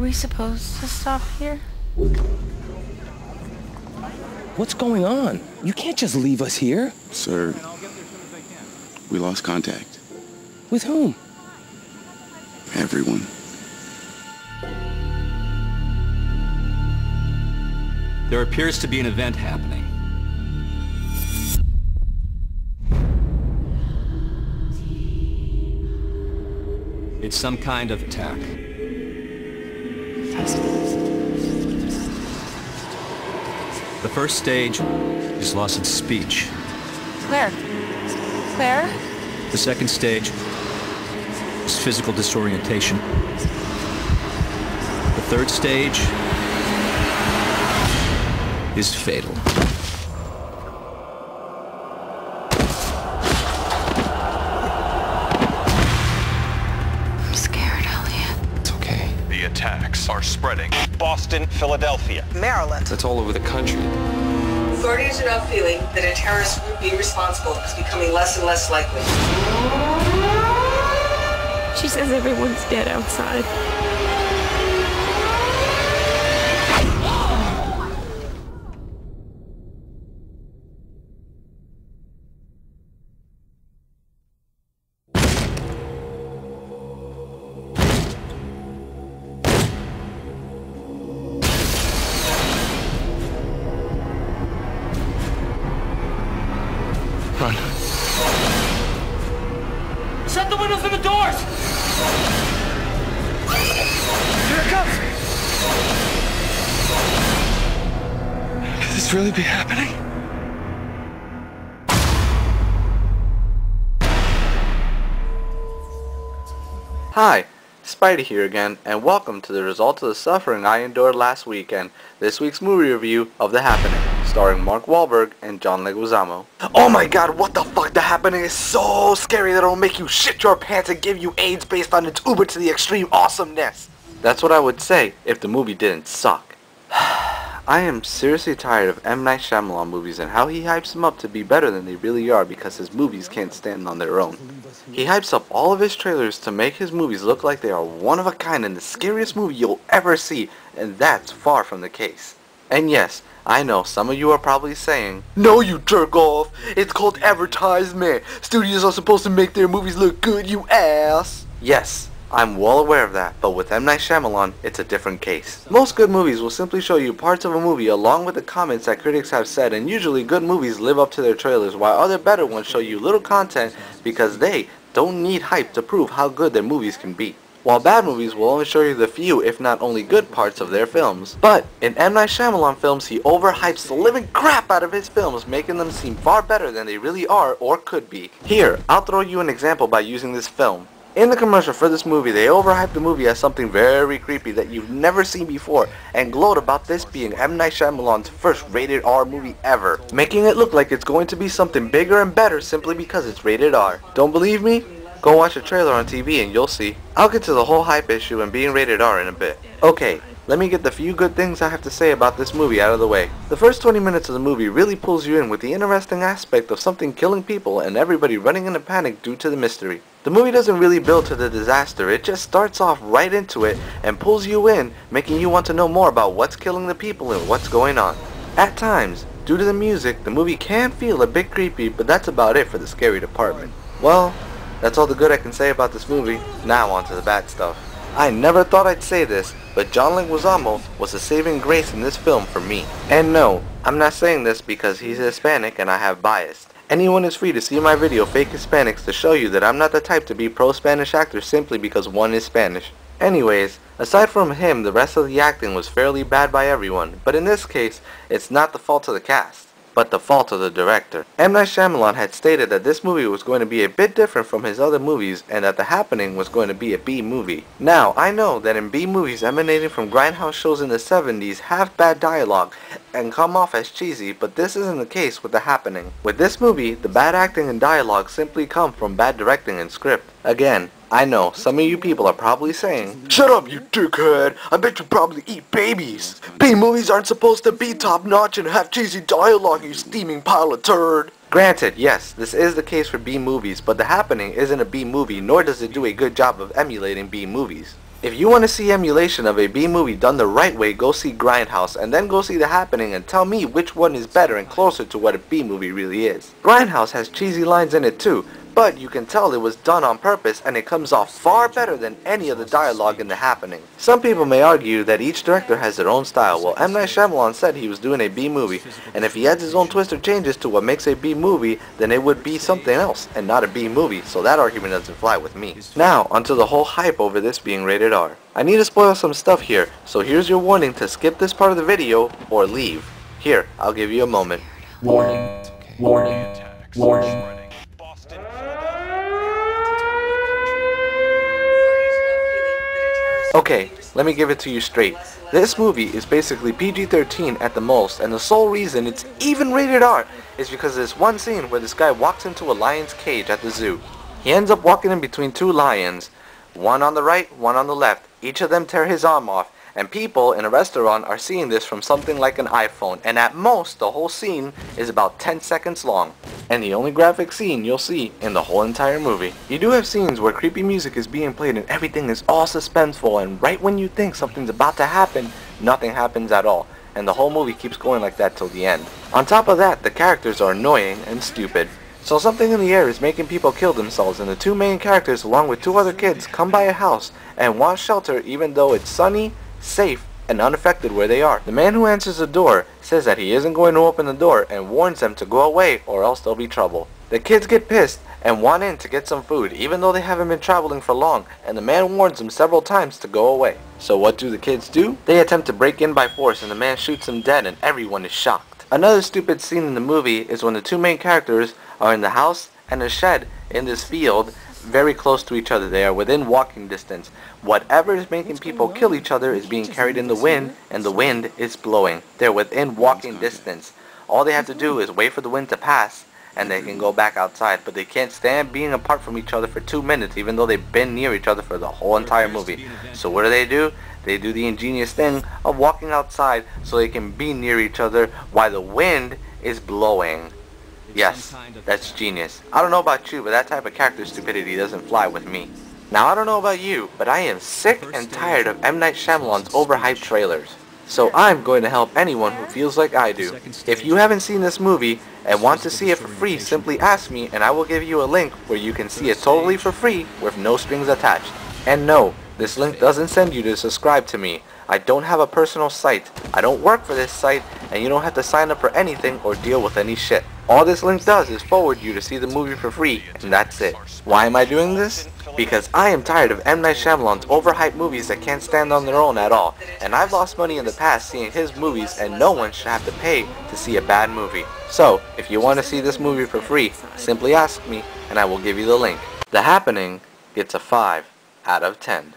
we supposed to stop here? What's going on? You can't just leave us here. Sir, we lost contact. With whom? Everyone. There appears to be an event happening. It's some kind of attack. The first stage is loss of speech. Claire? Claire? The second stage is physical disorientation. The third stage is fatal. I'm scared, Elliot. It's okay. The attacks are spreading. Boston, Philadelphia, Maryland. That's all over the country. Authorities are now feeling that a terrorist group being responsible is becoming less and less likely. She says everyone's dead outside. Run. Shut the windows and the doors! Here it comes! Could this really be happening? Hi, Spidey here again, and welcome to the result of the suffering I endured last week and this week's movie review of The Happening, starring Mark Wahlberg and John Leguizamo. Oh my god, what the fuck? The Happening is so scary that it'll make you shit your pants and give you AIDS based on its uber to the extreme awesomeness. That's what I would say if the movie didn't suck. I am seriously tired of M. Night Shyamalan movies and how he hypes them up to be better than they really are because his movies can't stand on their own. He hypes up all of his trailers to make his movies look like they are one of a kind and the scariest movie you'll ever see, and that's far from the case. And yes, I know some of you are probably saying, "No, you jerk off, it's called advertisement. Studios are supposed to make their movies look good, you ass." Yes, I'm well aware of that, but with M. Night Shyamalan, it's a different case. Most good movies will simply show you parts of a movie along with the comments that critics have said, and usually good movies live up to their trailers, while other better ones show you little content because they don't need hype to prove how good their movies can be. While bad movies will only show you the few, if not only good parts of their films. But in M. Night Shyamalan films, he overhypes the living crap out of his films, making them seem far better than they really are or could be. Here, I'll throw you an example by using this film. In the commercial for this movie, they overhyped the movie as something very creepy that you've never seen before and gloat about this being M. Night Shyamalan's first rated R movie ever, making it look like it's going to be something bigger and better simply because it's rated R. Don't believe me? Go watch a trailer on TV and you'll see. I'll get to the whole hype issue and being rated R in a bit. Okay, let me get the few good things I have to say about this movie out of the way. The first 20 minutes of the movie really pulls you in with the interesting aspect of something killing people and everybody running in a panic due to the mystery. The movie doesn't really build to the disaster, it just starts off right into it and pulls you in, making you want to know more about what's killing the people and what's going on. At times, due to the music, the movie can feel a bit creepy, but that's about it for the scary department. Well, that's all the good I can say about this movie. Now on to the bad stuff. I never thought I'd say this, but John Leguizamo was a saving grace in this film for me. And no, I'm not saying this because he's Hispanic and I have bias. Anyone is free to see my video Fake Hispanics to show you that I'm not the type to be pro-Spanish actor simply because one is Spanish. Anyways, aside from him, the rest of the acting was fairly bad by everyone, but in this case, it's not the fault of the cast, but the fault of the director. M. Night Shyamalan had stated that this movie was going to be a bit different from his other movies and that The Happening was going to be a B movie. Now, I know that in B movies emanating from grindhouse shows in the 70s have bad dialogue and come off as cheesy, but this isn't the case with The Happening. With this movie, the bad acting and dialogue simply come from bad directing and script. Again, I know, some of you people are probably saying, "Shut up, you dickhead! I bet you probably eat babies! B-movies aren't supposed to be top-notch and have cheesy dialogue, you steaming pile of turd!" Granted, yes, this is the case for B-movies, but The Happening isn't a B-movie, nor does it do a good job of emulating B-movies. If you want to see emulation of a B-movie done the right way, go see Grindhouse, and then go see The Happening and tell me which one is better and closer to what a B-movie really is. Grindhouse has cheesy lines in it too, but you can tell it was done on purpose and it comes off far better than any of the dialogue in The Happening. Some people may argue that each director has their own style. Well, M. Night Shyamalan said he was doing a B-movie, and if he adds his own twist or changes to what makes a B-movie, then it would be something else and not a B-movie, so that argument doesn't fly with me. Now, onto the whole hype over this being rated R. I need to spoil some stuff here, so here's your warning to skip this part of the video or leave. Here, I'll give you a moment. Warning. Warning. Warning. Okay, let me give it to you straight. This movie is basically PG-13 at the most, and the sole reason it's even rated R is because of this one scene where this guy walks into a lion's cage at the zoo. He ends up walking in between two lions, one on the right, one on the left. Each of them tear his arm off, and people in a restaurant are seeing this from something like an iPhone, and at most the whole scene is about 10 seconds long, and the only graphic scene you'll see in the whole entire movie. You do have scenes where creepy music is being played and everything is all suspenseful, and right when you think something's about to happen, nothing happens at all, and the whole movie keeps going like that till the end. On top of that, the characters are annoying and stupid. So something in the air is making people kill themselves, and the two main characters along with two other kids come by a house and want shelter even though it's sunny, safe, and unaffected where they are. The man who answers the door says that he isn't going to open the door and warns them to go away or else there'll be trouble. The kids get pissed and want in to get some food even though they haven't been traveling for long, and the man warns them several times to go away. So what do the kids do? They attempt to break in by force and the man shoots them dead and everyone is shocked. Another stupid scene in the movie is when the two main characters are in the house and a shed in this field very close to each other. They are within walking distance. Whatever is making people kill each other is being carried in the wind, and the wind is blowing. They're within walking distance. All they have to do is wait for the wind to pass, and they can go back outside. But they can't stand being apart from each other for 2 minutes, even though they've been near each other for the whole entire movie. So what do? They do the ingenious thing of walking outside so they can be near each other while the wind is blowing. Yes, that's genius. I don't know about you, but that type of character stupidity doesn't fly with me. Now, I don't know about you, but I am sick and tired of M. Night Shyamalan's overhyped trailers. So I'm going to help anyone who feels like I do. If you haven't seen this movie and want to see it for free, simply ask me and I will give you a link where you can see it totally for free with no strings attached. And no, this link doesn't send you to subscribe to me. I don't have a personal site. I don't work for this site, and you don't have to sign up for anything or deal with any shit. All this link does is forward you to see the movie for free, and that's it. Why am I doing this? Because I am tired of M. Night Shyamalan's overhyped movies that can't stand on their own at all, and I've lost money in the past seeing his movies, and no one should have to pay to see a bad movie. So, if you want to see this movie for free, simply ask me, and I will give you the link. The Happening gets a 5 out of 10.